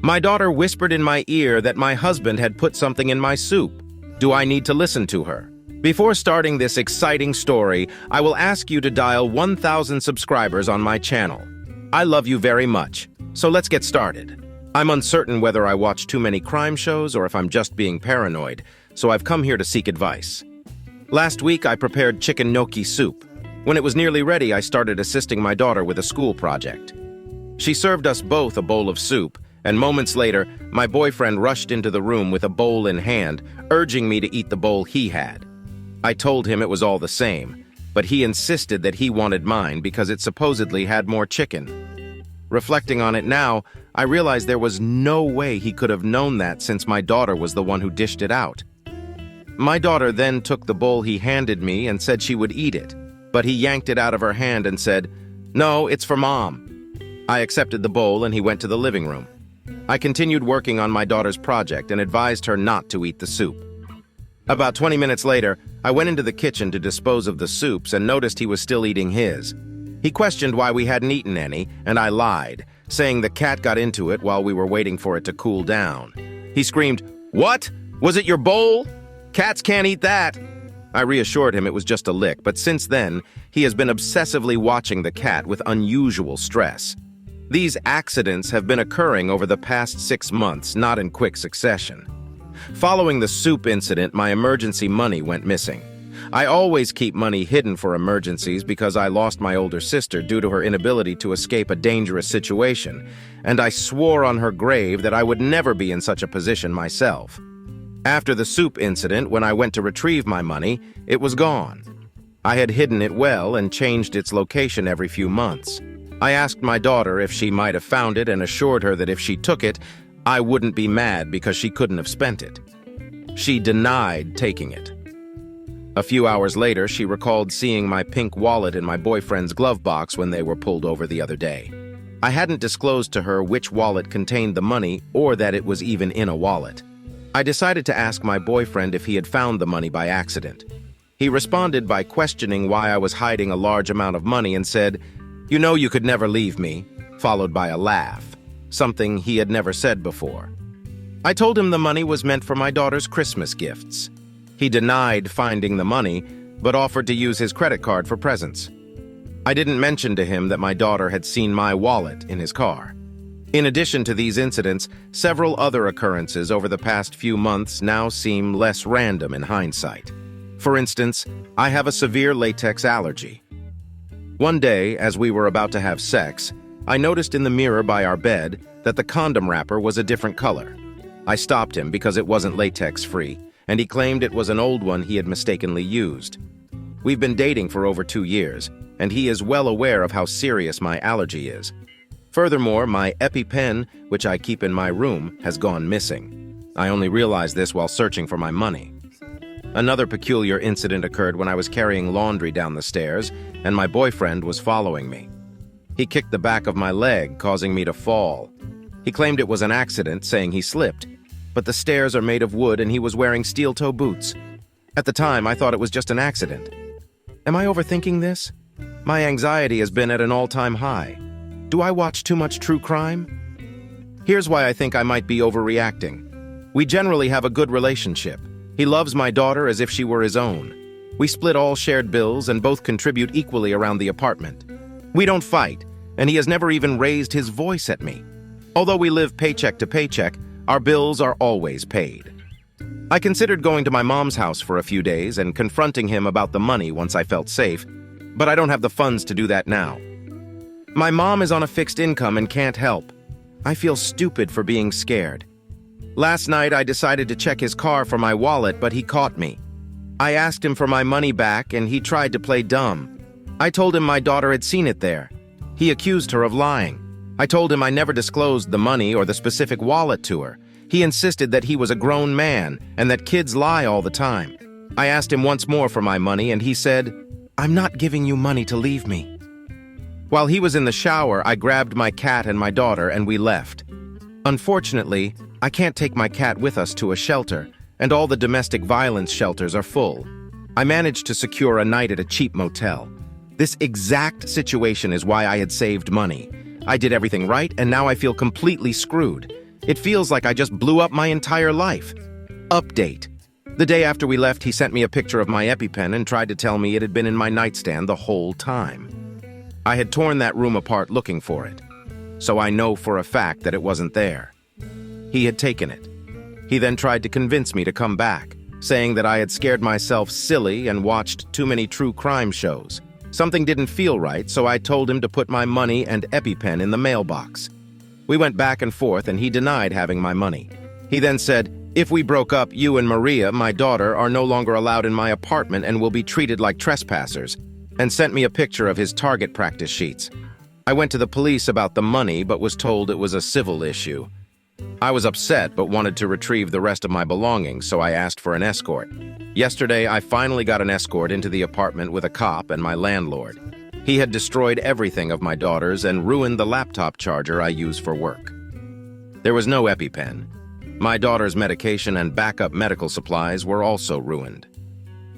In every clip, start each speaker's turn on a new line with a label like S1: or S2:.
S1: My daughter whispered in my ear that my husband had put something in my soup. Do I need to listen to her? Before starting this exciting story, I will ask you to dial 1,000 subscribers on my channel. I love you very much, so let's get started. I'm uncertain whether I watch too many crime shows or if I'm just being paranoid, so I've come here to seek advice. Last week, I prepared chicken gnocchi soup. When it was nearly ready, I started assisting my daughter with a school project. She served us both a bowl of soup, and moments later, my boyfriend rushed into the room with a bowl in hand, urging me to eat the bowl he had. I told him it was all the same, but he insisted that he wanted mine because it supposedly had more chicken. Reflecting on it now, I realized there was no way he could have known that since my daughter was the one who dished it out. My daughter then took the bowl he handed me and said she would eat it, but he yanked it out of her hand and said, "No, it's for Mom." I accepted the bowl and he went to the living room. I continued working on my daughter's project and advised her not to eat the soup. About 20 minutes later, I went into the kitchen to dispose of the soups and noticed he was still eating his. He questioned why we hadn't eaten any, and I lied, saying the cat got into it while we were waiting for it to cool down. He screamed, "What? Was it your bowl? Cats can't eat that." I reassured him it was just a lick, but since then, he has been obsessively watching the cat with unusual stress. These accidents have been occurring over the past 6 months, not in quick succession. Following the soup incident, my emergency money went missing. I always keep money hidden for emergencies because I lost my older sister due to her inability to escape a dangerous situation, and I swore on her grave that I would never be in such a position myself. After the soup incident, when I went to retrieve my money, it was gone. I had hidden it well and changed its location every few months. I asked my daughter if she might have found it and assured her that if she took it, I wouldn't be mad because she couldn't have spent it. She denied taking it. A few hours later, she recalled seeing my pink wallet in my boyfriend's glove box when they were pulled over the other day. I hadn't disclosed to her which wallet contained the money or that it was even in a wallet. I decided to ask my boyfriend if he had found the money by accident. He responded by questioning why I was hiding a large amount of money and said, "You know you could never leave me," followed by a laugh, something he had never said before. I told him the money was meant for my daughter's Christmas gifts. He denied finding the money, but offered to use his credit card for presents. I didn't mention to him that my daughter had seen my wallet in his car. In addition to these incidents, several other occurrences over the past few months now seem less random in hindsight. For instance, I have a severe latex allergy. One day, as we were about to have sex, I noticed in the mirror by our bed that the condom wrapper was a different color. I stopped him because it wasn't latex-free, and he claimed it was an old one he had mistakenly used. We've been dating for over 2 years, and he is well aware of how serious my allergy is. Furthermore, my EpiPen, which I keep in my room, has gone missing. I only realized this while searching for my money. Another peculiar incident occurred when I was carrying laundry down the stairs, and my boyfriend was following me. He kicked the back of my leg, causing me to fall. He claimed it was an accident, saying he slipped, but the stairs are made of wood and he was wearing steel-toe boots. At the time, I thought it was just an accident. Am I overthinking this? My anxiety has been at an all-time high. Do I watch too much true crime? Here's why I think I might be overreacting. We generally have a good relationship. He loves my daughter as if she were his own. We split all shared bills and both contribute equally around the apartment. We don't fight, and he has never even raised his voice at me. Although we live paycheck to paycheck, our bills are always paid. I considered going to my mom's house for a few days and confronting him about the money once I felt safe, but I don't have the funds to do that now. My mom is on a fixed income and can't help. I feel stupid for being scared. Last night, I decided to check his car for my wallet, but he caught me. I asked him for my money back, and he tried to play dumb. I told him my daughter had seen it there. He accused her of lying. I told him I never disclosed the money or the specific wallet to her. He insisted that he was a grown man and that kids lie all the time. I asked him once more for my money, and he said, "I'm not giving you money to leave me." While he was in the shower, I grabbed my cat and my daughter, and we left. Unfortunately, I can't take my cat with us to a shelter, and all the domestic violence shelters are full. I managed to secure a night at a cheap motel. This exact situation is why I had saved money. I did everything right, and now I feel completely screwed. It feels like I just blew up my entire life. Update. The day after we left, he sent me a picture of my EpiPen and tried to tell me it had been in my nightstand the whole time. I had torn that room apart looking for it, so I know for a fact that it wasn't there. He had taken it. He then tried to convince me to come back, saying that I had scared myself silly and watched too many true crime shows. Something didn't feel right, so I told him to put my money and EpiPen in the mailbox. We went back and forth, and he denied having my money. He then said, "If we broke up, you and Maria, my daughter, are no longer allowed in my apartment and will be treated like trespassers," and sent me a picture of his target practice sheets. I went to the police about the money, but was told it was a civil issue. I was upset, but wanted to retrieve the rest of my belongings, so I asked for an escort. Yesterday, I finally got an escort into the apartment with a cop and my landlord. He had destroyed everything of my daughter's and ruined the laptop charger I use for work. There was no EpiPen. My daughter's medication and backup medical supplies were also ruined.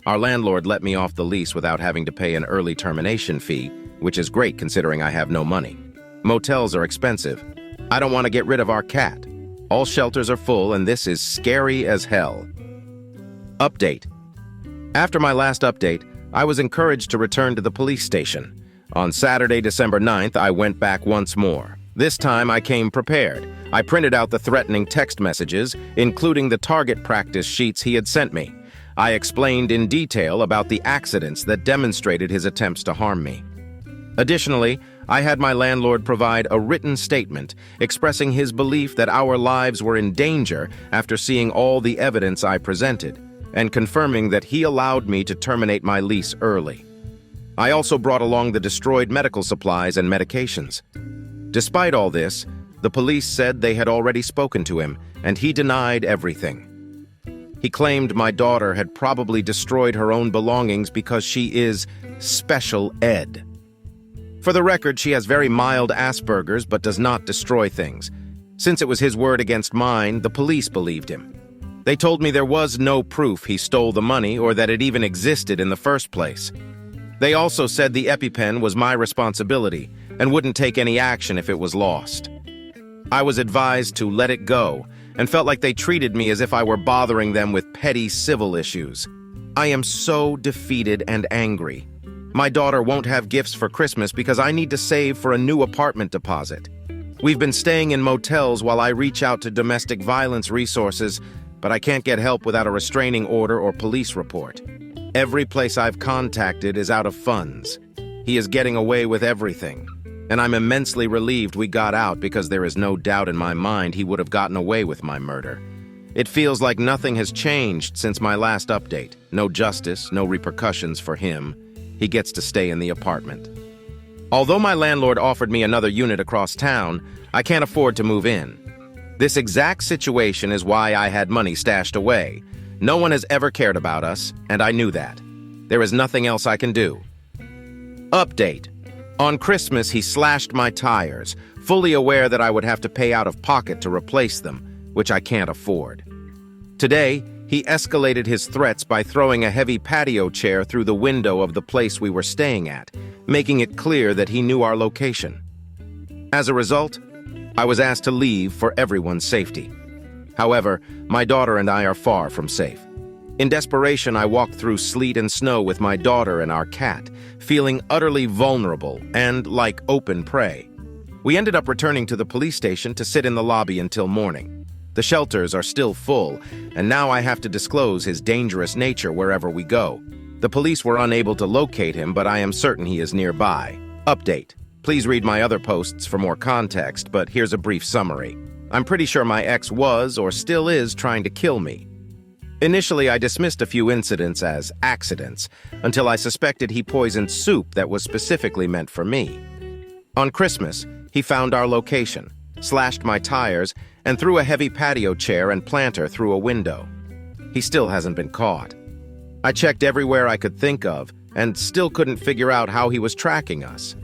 S1: Our landlord let me off the lease without having to pay an early termination fee, which is great considering I have no money. Motels are expensive. I don't want to get rid of our cat. All shelters are full, and this is scary as hell. Update. After my last update, I was encouraged to return to the police station. On Saturday, December 9th, I went back once more. This time, I came prepared. I printed out the threatening text messages, including the target practice sheets he had sent me. I explained in detail about the accidents that demonstrated his attempts to harm me. Additionally, I had my landlord provide a written statement expressing his belief that our lives were in danger after seeing all the evidence I presented, and confirming that he allowed me to terminate my lease early. I also brought along the destroyed medical supplies and medications. Despite all this, the police said they had already spoken to him, and he denied everything. He claimed my daughter had probably destroyed her own belongings because she is special ed. For the record, she has very mild Asperger's but does not destroy things. Since it was his word against mine, the police believed him. They told me there was no proof he stole the money or that it even existed in the first place. They also said the EpiPen was my responsibility and wouldn't take any action if it was lost. I was advised to let it go and felt like they treated me as if I were bothering them with petty civil issues. I am so defeated and angry. My daughter won't have gifts for Christmas because I need to save for a new apartment deposit. We've been staying in motels while I reach out to domestic violence resources, but I can't get help without a restraining order or police report. Every place I've contacted is out of funds. He is getting away with everything, and I'm immensely relieved we got out because there is no doubt in my mind he would have gotten away with my murder. It feels like nothing has changed since my last update. No justice, no repercussions for him. He gets to stay in the apartment. Although my landlord offered me another unit across town, I can't afford to move in. This exact situation is why I had money stashed away. No one has ever cared about us, and I knew that. There is nothing else I can do. Update. On Christmas, he slashed my tires, fully aware that I would have to pay out of pocket to replace them, which I can't afford. Today, he escalated his threats by throwing a heavy patio chair through the window of the place we were staying at, making it clear that he knew our location. As a result, I was asked to leave for everyone's safety. However, my daughter and I are far from safe. In desperation, I walked through sleet and snow with my daughter and our cat, feeling utterly vulnerable and like open prey. We ended up returning to the police station to sit in the lobby until morning. The shelters are still full, and now I have to disclose his dangerous nature wherever we go. The police were unable to locate him, but I am certain he is nearby. Update. Please read my other posts for more context, but here's a brief summary. I'm pretty sure my ex was, or still is, trying to kill me. Initially, I dismissed a few incidents as accidents, until I suspected he poisoned soup that was specifically meant for me. On Christmas, he found our location, slashed my tires, and threw a heavy patio chair and planter through a window. He still hasn't been caught. I checked everywhere I could think of, and still couldn't figure out how he was tracking us.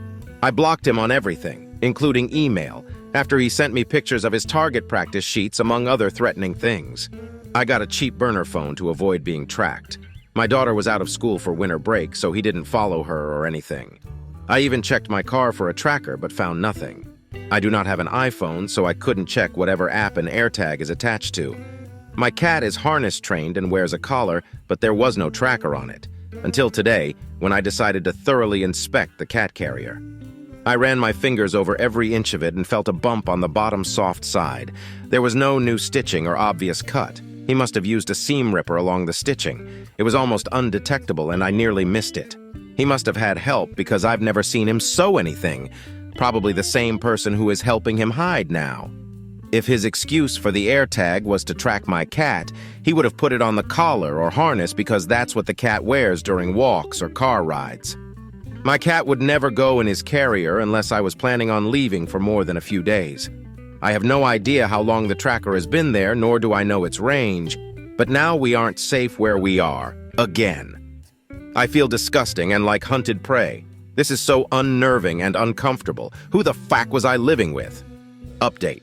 S1: I blocked him on everything, including email, after he sent me pictures of his target practice sheets among other threatening things. I got a cheap burner phone to avoid being tracked. My daughter was out of school for winter break, so he didn't follow her or anything. I even checked my car for a tracker but found nothing. I do not have an iPhone, so I couldn't check whatever app an AirTag is attached to. My cat is harness trained and wears a collar, but there was no tracker on it. Until today, when I decided to thoroughly inspect the cat carrier. I ran my fingers over every inch of it and felt a bump on the bottom soft side. There was no new stitching or obvious cut. He must have used a seam ripper along the stitching. It was almost undetectable and I nearly missed it. He must have had help because I've never seen him sew anything. Probably the same person who is helping him hide now. If his excuse for the AirTag was to track my cat, he would have put it on the collar or harness because that's what the cat wears during walks or car rides. My cat would never go in his carrier unless I was planning on leaving for more than a few days. I have no idea how long the tracker has been there, nor do I know its range, but now we aren't safe where we are, again. I feel disgusting and like hunted prey. This is so unnerving and uncomfortable. Who the fuck was I living with? Update.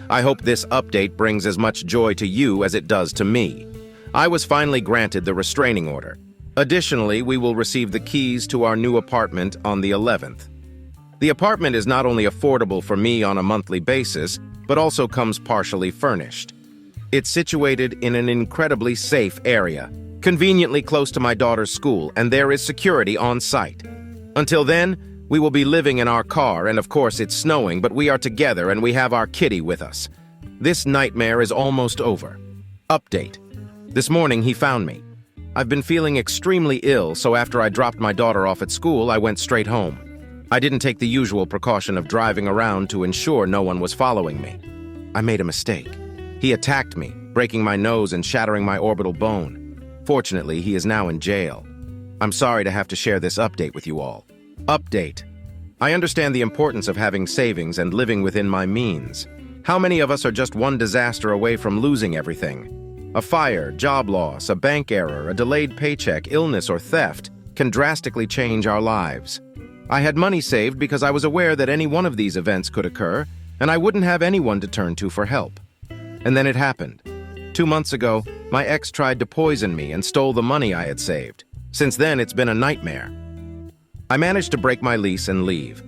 S1: I hope this update brings as much joy to you as it does to me. I was finally granted the restraining order. Additionally, we will receive the keys to our new apartment on the 11th. The apartment is not only affordable for me on a monthly basis, but also comes partially furnished. It's situated in an incredibly safe area, conveniently close to my daughter's school, and there is security on site. Until then, we will be living in our car, and of course it's snowing, but we are together and we have our kitty with us. This nightmare is almost over. Update. This morning he found me. I've been feeling extremely ill, so after I dropped my daughter off at school, I went straight home. I didn't take the usual precaution of driving around to ensure no one was following me. I made a mistake. He attacked me, breaking my nose and shattering my orbital bone. Fortunately, he is now in jail. I'm sorry to have to share this update with you all. Update. I understand the importance of having savings and living within my means. How many of us are just one disaster away from losing everything? A fire, job loss, a bank error, a delayed paycheck, illness, or theft can drastically change our lives. I had money saved because I was aware that any one of these events could occur, and I wouldn't have anyone to turn to for help. And then it happened. 2 months ago, my ex tried to poison me and stole the money I had saved. Since then, it's been a nightmare. I managed to break my lease and leave.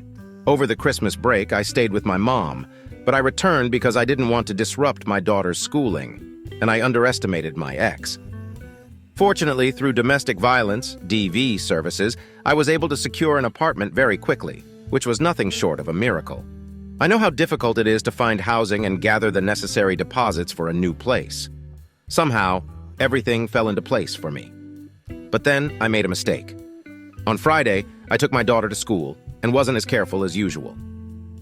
S1: Over the Christmas break, I stayed with my mom, but I returned because I didn't want to disrupt my daughter's schooling, and I underestimated my ex. Fortunately, through domestic violence, DV services, I was able to secure an apartment very quickly, which was nothing short of a miracle. I know how difficult it is to find housing and gather the necessary deposits for a new place. Somehow, everything fell into place for me. But then, I made a mistake. On Friday, I took my daughter to school and wasn't as careful as usual.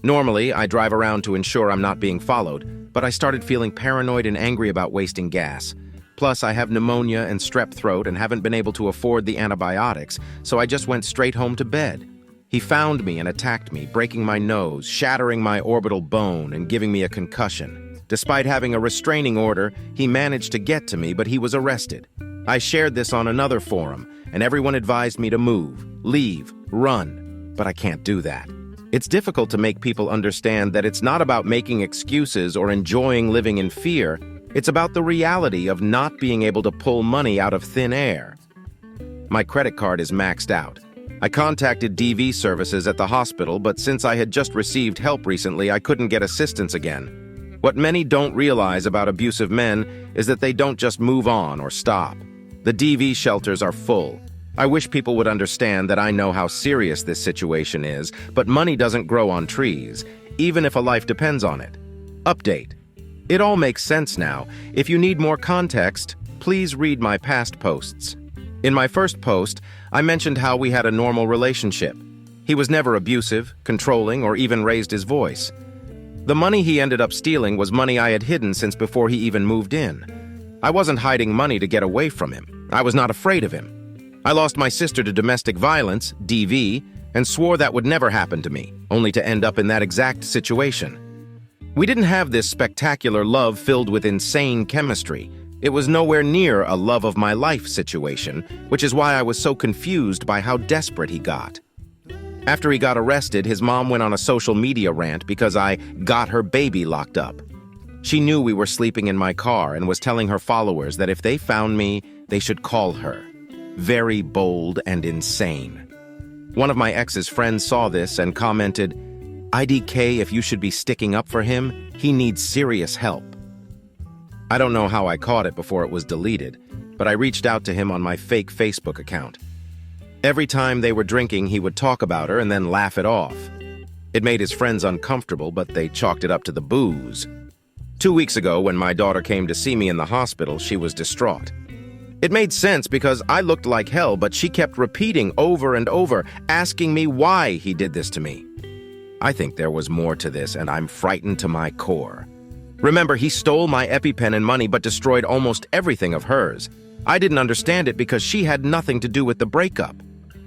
S1: Normally, I drive around to ensure I'm not being followed, but I started feeling paranoid and angry about wasting gas. Plus, I have pneumonia and strep throat and haven't been able to afford the antibiotics, so I just went straight home to bed. He found me and attacked me, breaking my nose, shattering my orbital bone, and giving me a concussion. Despite having a restraining order, he managed to get to me, but he was arrested. I shared this on another forum, and everyone advised me to move, leave, run, but I can't do that. It's difficult to make people understand that it's not about making excuses or enjoying living in fear. It's about the reality of not being able to pull money out of thin air. My credit card is maxed out. I contacted DV services at the hospital, but since I had just received help recently, I couldn't get assistance again. What many don't realize about abusive men is that they don't just move on or stop. The DV shelters are full. I wish people would understand that I know how serious this situation is, but money doesn't grow on trees, even if a life depends on it. Update. It all makes sense now. If you need more context, please read my past posts. In my first post, I mentioned how we had a normal relationship. He was never abusive, controlling, or even raised his voice. The money he ended up stealing was money I had hidden since before he even moved in. I wasn't hiding money to get away from him. I was not afraid of him. I lost my sister to domestic violence, DV, and swore that would never happen to me, only to end up in that exact situation. We didn't have this spectacular love filled with insane chemistry. It was nowhere near a love of my life situation, which is why I was so confused by how desperate he got. After he got arrested, his mom went on a social media rant because I got her baby locked up. She knew we were sleeping in my car and was telling her followers that if they found me, they should call her. Very bold and insane. One of my ex's friends saw this and commented, IDK, if you should be sticking up for him, he needs serious help. I don't know how I caught it before it was deleted, but I reached out to him on my fake Facebook account. Every time they were drinking, he would talk about her and then laugh it off. It made his friends uncomfortable, but they chalked it up to the booze. 2 weeks ago, when my daughter came to see me in the hospital, she was distraught. It made sense because I looked like hell, but she kept repeating over and over, asking me why he did this to me. I think there was more to this, and I'm frightened to my core. Remember, he stole my EpiPen and money but destroyed almost everything of hers. I didn't understand it because she had nothing to do with the breakup.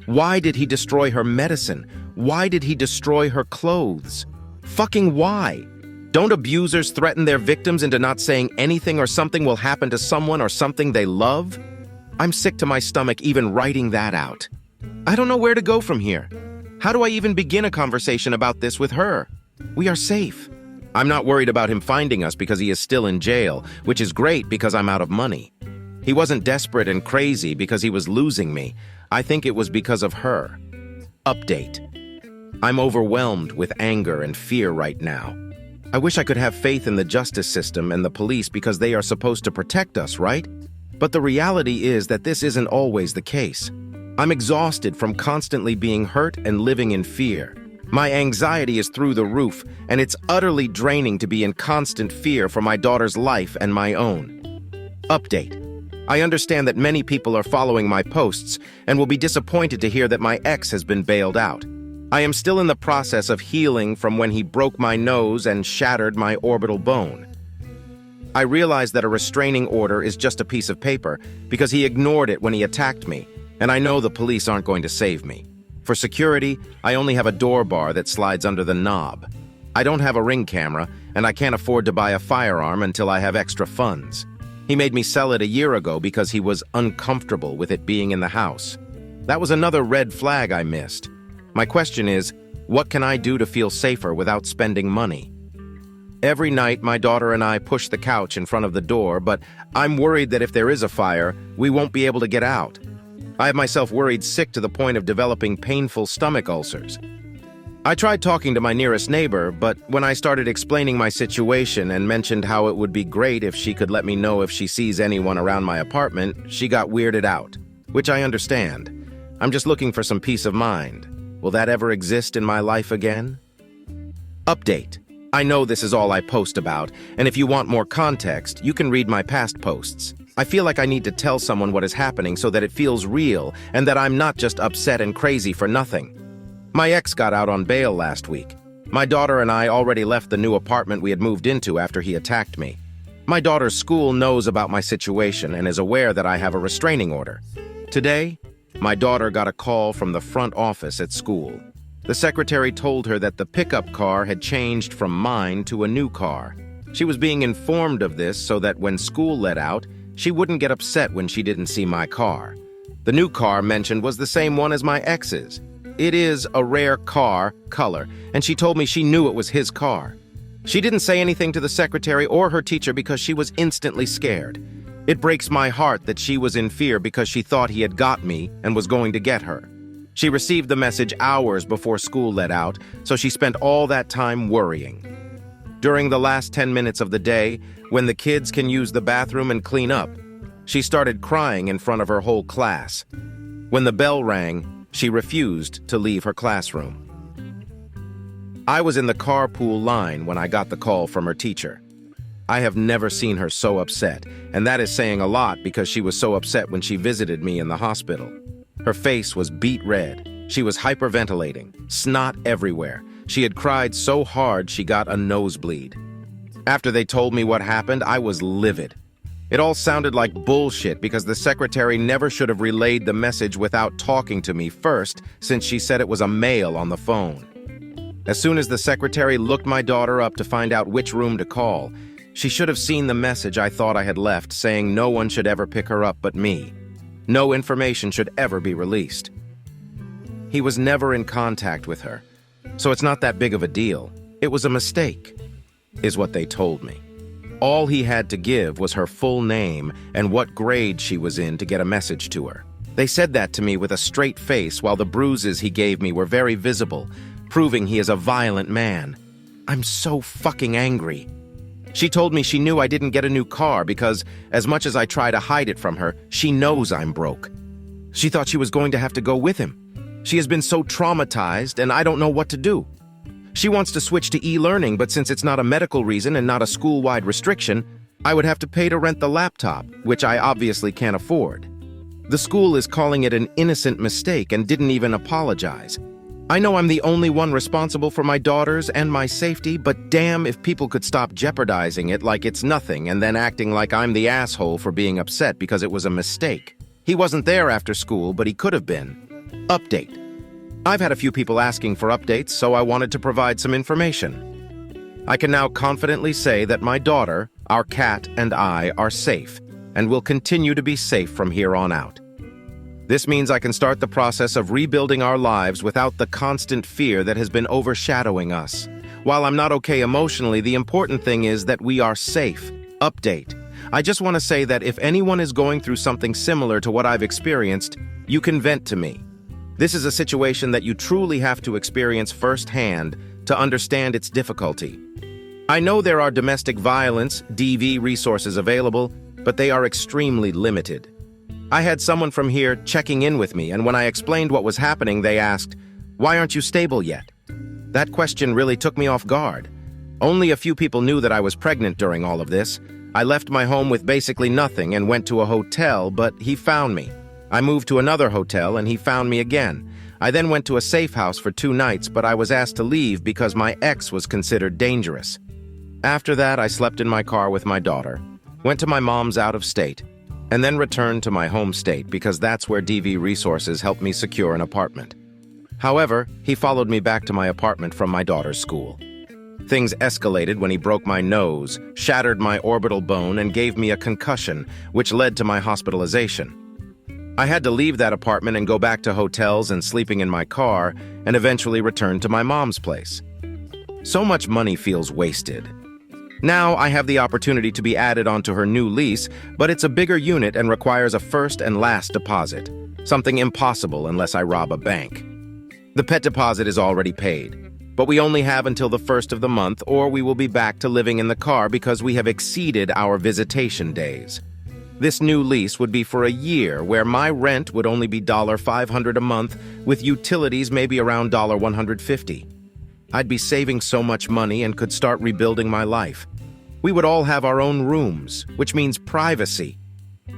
S1: Why did he destroy her medicine? Why did he destroy her clothes? Fucking why? Don't abusers threaten their victims into not saying anything or something will happen to someone or something they love? I'm sick to my stomach even writing that out. I don't know where to go from here. How do I even begin a conversation about this with her? We are safe. I'm not worried about him finding us because he is still in jail, which is great because I'm out of money. He wasn't desperate and crazy because he was losing me. I think it was because of her. Update. I'm overwhelmed with anger and fear right now. I wish I could have faith in the justice system and the police because they are supposed to protect us, right? But the reality is that this isn't always the case. I'm exhausted from constantly being hurt and living in fear. My anxiety is through the roof, and it's utterly draining to be in constant fear for my daughter's life and my own. Update. I understand that many people are following my posts and will be disappointed to hear that my ex has been bailed out. I am still in the process of healing from when he broke my nose and shattered my orbital bone. I realize that a restraining order is just a piece of paper because he ignored it when he attacked me, and I know the police aren't going to save me. For security, I only have a door bar that slides under the knob. I don't have a ring camera, and I can't afford to buy a firearm until I have extra funds. He made me sell it a year ago because he was uncomfortable with it being in the house. That was another red flag I missed. My question is, what can I do to feel safer without spending money? Every night, my daughter and I push the couch in front of the door, but I'm worried that if there is a fire, we won't be able to get out. I have myself worried sick to the point of developing painful stomach ulcers. I tried talking to my nearest neighbor, but when I started explaining my situation and mentioned how it would be great if she could let me know if she sees anyone around my apartment, she got weirded out, which I understand. I'm just looking for some peace of mind. Will that ever exist in my life again? Update. I know this is all I post about, and if you want more context, you can read my past posts. I feel like I need to tell someone what is happening so that it feels real and that I'm not just upset and crazy for nothing. My ex got out on bail last week. My daughter and I already left the new apartment we had moved into after he attacked me. My daughter's school knows about my situation and is aware that I have a restraining order. Today, my daughter got a call from the front office at school. The secretary told her that the pickup car had changed from mine to a new car. She was being informed of this so that when school let out, she wouldn't get upset when she didn't see my car. The new car mentioned was the same one as my ex's. It is a rare car, color, and she told me she knew it was his car. She didn't say anything to the secretary or her teacher because she was instantly scared. It breaks my heart that she was in fear because she thought he had got me and was going to get her. She received the message hours before school let out, so she spent all that time worrying. During the last 10 minutes of the day, when the kids can use the bathroom and clean up, she started crying in front of her whole class. When the bell rang, she refused to leave her classroom. I was in the carpool line when I got the call from her teacher. I have never seen her so upset, and that is saying a lot because she was so upset when she visited me in the hospital. Her face was beet red. She was hyperventilating, snot everywhere. She had cried so hard she got a nosebleed. After they told me what happened, I was livid. It all sounded like bullshit because the secretary never should have relayed the message without talking to me first, since she said it was a male on the phone. As soon as the secretary looked my daughter up to find out which room to call, she should have seen the message I thought I had left saying no one should ever pick her up but me. No information should ever be released. He was never in contact with her, so it's not that big of a deal. It was a mistake, is what they told me. All he had to give was her full name and what grade she was in to get a message to her. They said that to me with a straight face while the bruises he gave me were very visible, proving he is a violent man. I'm so fucking angry. She told me she knew I didn't get a new car because, as much as I try to hide it from her, she knows I'm broke. She thought she was going to have to go with him. She has been so traumatized, and I don't know what to do. She wants to switch to e-learning, but since it's not a medical reason and not a school-wide restriction, I would have to pay to rent the laptop, which I obviously can't afford. The school is calling it an innocent mistake and didn't even apologize. I know I'm the only one responsible for my daughters and my safety, but damn if people could stop jeopardizing it like it's nothing and then acting like I'm the asshole for being upset because it was a mistake. He wasn't there after school, but he could have been. Update. I've had a few people asking for updates, so I wanted to provide some information. I can now confidently say that my daughter, our cat, and I are safe, and will continue to be safe from here on out. This means I can start the process of rebuilding our lives without the constant fear that has been overshadowing us. While I'm not okay emotionally, the important thing is that we are safe. Update. I just want to say that if anyone is going through something similar to what I've experienced, you can vent to me. This is a situation that you truly have to experience firsthand to understand its difficulty. I know there are domestic violence, DV resources available, but they are extremely limited. I had someone from here checking in with me, and when I explained what was happening, they asked, "Why aren't you stable yet?" That question really took me off guard. Only a few people knew that I was pregnant during all of this. I left my home with basically nothing and went to a hotel, but he found me. I moved to another hotel and he found me again. I then went to a safe house for 2 nights, but I was asked to leave because my ex was considered dangerous. After that, I slept in my car with my daughter, went to my mom's out of state, and then returned to my home state because that's where DV Resources helped me secure an apartment. However, he followed me back to my apartment from my daughter's school. Things escalated when he broke my nose, shattered my orbital bone, and gave me a concussion, which led to my hospitalization. I had to leave that apartment and go back to hotels and sleeping in my car, and eventually return to my mom's place. So much money feels wasted. Now I have the opportunity to be added onto her new lease, but it's a bigger unit and requires a first and last deposit, something impossible unless I rob a bank. The pet deposit is already paid, but we only have until the 1st of the month, or we will be back to living in the car because we have exceeded our visitation days. This new lease would be for a year, where my rent would only be $500 a month, with utilities maybe around $150. I'd be saving so much money and could start rebuilding my life. We would all have our own rooms, which means privacy.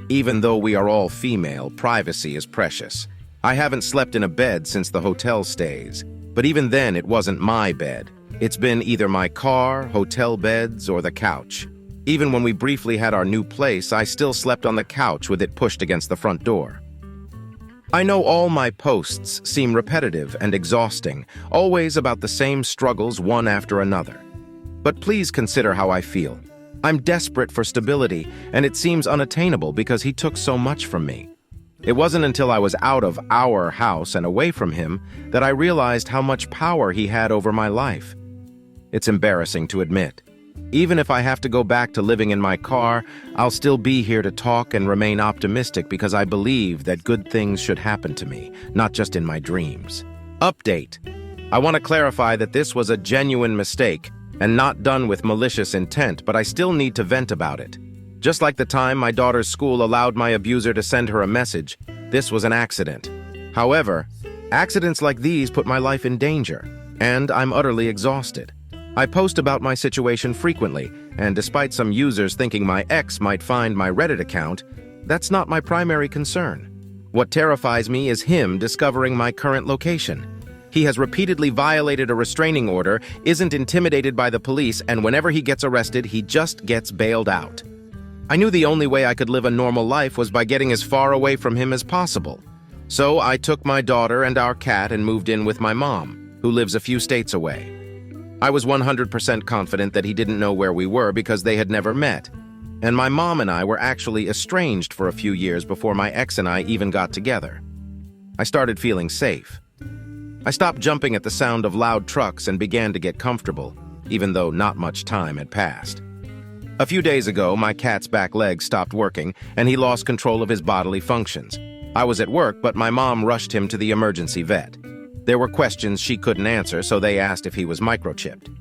S1: Even though we are all female, privacy is precious. I haven't slept in a bed since the hotel stays, but even then it wasn't my bed. It's been either my car, hotel beds, or the couch. Even when we briefly had our new place, I still slept on the couch with it pushed against the front door. I know all my posts seem repetitive and exhausting, always about the same struggles one after another. But please consider how I feel. I'm desperate for stability, and it seems unattainable because he took so much from me. It wasn't until I was out of our house and away from him that I realized how much power he had over my life. It's embarrassing to admit. Even if I have to go back to living in my car, I'll still be here to talk and remain optimistic because I believe that good things should happen to me, not just in my dreams. Update. I want to clarify that this was a genuine mistake and not done with malicious intent, but I still need to vent about it. Just like the time my daughter's school allowed my abuser to send her a message, this was an accident. However, accidents like these put my life in danger, and I'm utterly exhausted. I post about my situation frequently, and despite some users thinking my ex might find my Reddit account, that's not my primary concern. What terrifies me is him discovering my current location. He has repeatedly violated a restraining order, isn't intimidated by the police, and whenever he gets arrested, he just gets bailed out. I knew the only way I could live a normal life was by getting as far away from him as possible. So I took my daughter and our cat and moved in with my mom, who lives a few states away. I was 100% confident that he didn't know where we were because they had never met. And my mom and I were actually estranged for a few years before my ex and I even got together. I started feeling safe. I stopped jumping at the sound of loud trucks and began to get comfortable, even though not much time had passed. A few days ago, my cat's back leg stopped working and he lost control of his bodily functions. I was at work, but my mom rushed him to the emergency vet. There were questions she couldn't answer, so they asked if he was microchipped.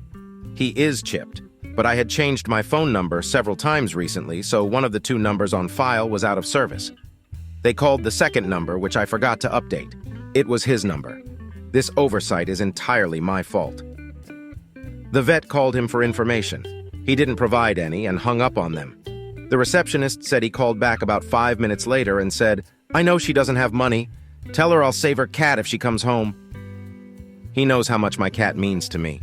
S1: He is chipped, but I had changed my phone number several times recently, so one of the 2 numbers on file was out of service. They called the second number, which I forgot to update. It was his number. This oversight is entirely my fault. The vet called him for information. He didn't provide any and hung up on them. The receptionist said he called back about 5 minutes later and said, "I know she doesn't have money. Tell her I'll save her cat if she comes home." He knows how much my cat means to me.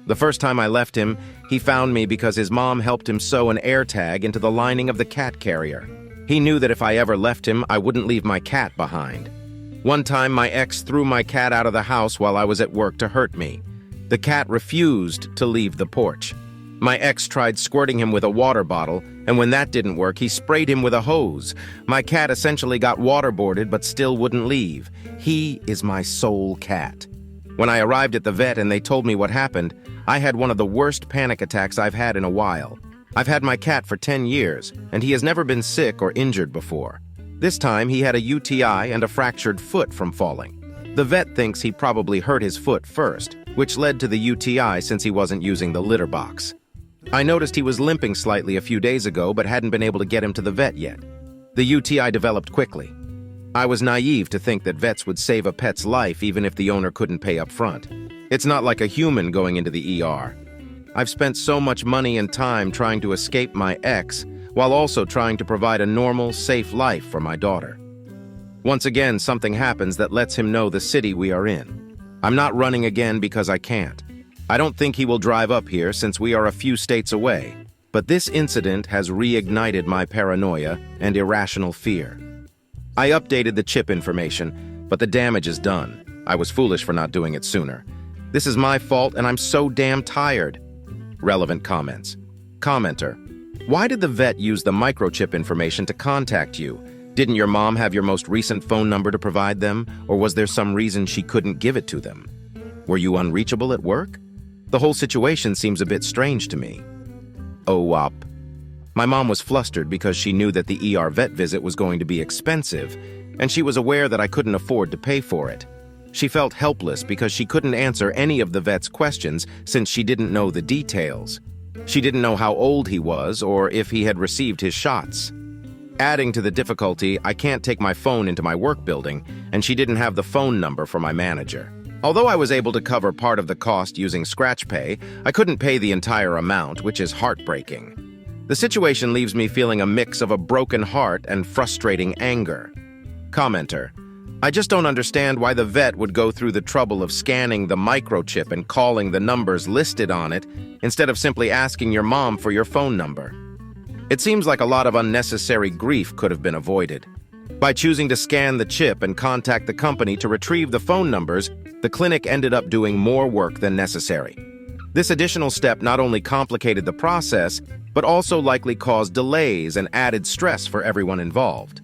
S1: The first time I left him, he found me because his mom helped him sew an air tag into the lining of the cat carrier. He knew that if I ever left him, I wouldn't leave my cat behind. One time, my ex threw my cat out of the house while I was at work to hurt me. The cat refused to leave the porch. My ex tried squirting him with a water bottle, and when that didn't work, he sprayed him with a hose. My cat essentially got waterboarded but still wouldn't leave. He is my sole cat. When I arrived at the vet and they told me what happened, I had one of the worst panic attacks I've had in a while. I've had my cat for 10 years, and he has never been sick or injured before. This time, he had a UTI and a fractured foot from falling. The vet thinks he probably hurt his foot first, which led to the UTI since he wasn't using the litter box. I noticed he was limping slightly a few days ago but hadn't been able to get him to the vet yet. The UTI developed quickly. I was naive to think that vets would save a pet's life even if the owner couldn't pay up front. It's not like a human going into the ER. I've spent so much money and time trying to escape my ex while also trying to provide a normal, safe life for my daughter. Once again, something happens that lets him know the city we are in. I'm not running again because I can't. I don't think he will drive up here since we are a few states away, but this incident has reignited my paranoia and irrational fear. I updated the chip information, but the damage is done. I was foolish for not doing it sooner. This is my fault and I'm so damn tired. Relevant comments. Commenter: why did the vet use the microchip information to contact you? Didn't your mom have your most recent phone number to provide them, or was there some reason she couldn't give it to them? Were you unreachable at work? The whole situation seems a bit strange to me. OWOP. My mom was flustered because she knew that the ER vet visit was going to be expensive, and she was aware that I couldn't afford to pay for it. She felt helpless because she couldn't answer any of the vet's questions since she didn't know the details. She didn't know how old he was or if he had received his shots. Adding to the difficulty, I can't take my phone into my work building, and she didn't have the phone number for my manager. Although I was able to cover part of the cost using ScratchPay, I couldn't pay the entire amount, which is heartbreaking. The situation leaves me feeling a mix of a broken heart and frustrating anger. Commenter: I just don't understand why the vet would go through the trouble of scanning the microchip and calling the numbers listed on it instead of simply asking your mom for your phone number. It seems like a lot of unnecessary grief could have been avoided. By choosing to scan the chip and contact the company to retrieve the phone numbers, the clinic ended up doing more work than necessary. This additional step not only complicated the process, but also likely caused delays and added stress for everyone involved.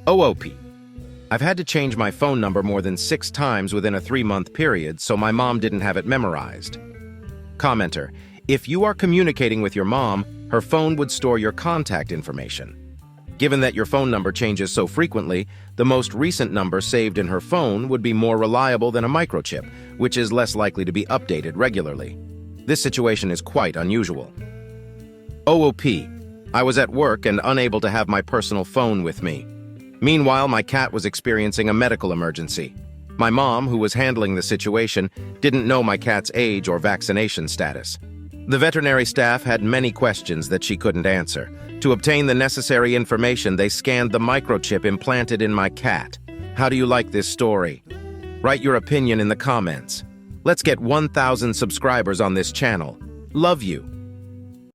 S1: OOP. I've had to change my phone number more than 6 times within a 3-month period, so my mom didn't have it memorized. Commenter: if you are communicating with your mom, her phone would store your contact information. Given that your phone number changes so frequently, the most recent number saved in her phone would be more reliable than a microchip, which is less likely to be updated regularly. This situation is quite unusual. OOP. I was at work and unable to have my personal phone with me. Meanwhile, my cat was experiencing a medical emergency. My mom, who was handling the situation, didn't know my cat's age or vaccination status. The veterinary staff had many questions that she couldn't answer. To obtain the necessary information, they scanned the microchip implanted in my cat. How do you like this story? Write your opinion in the comments. Let's get 1,000 subscribers on this channel. Love you.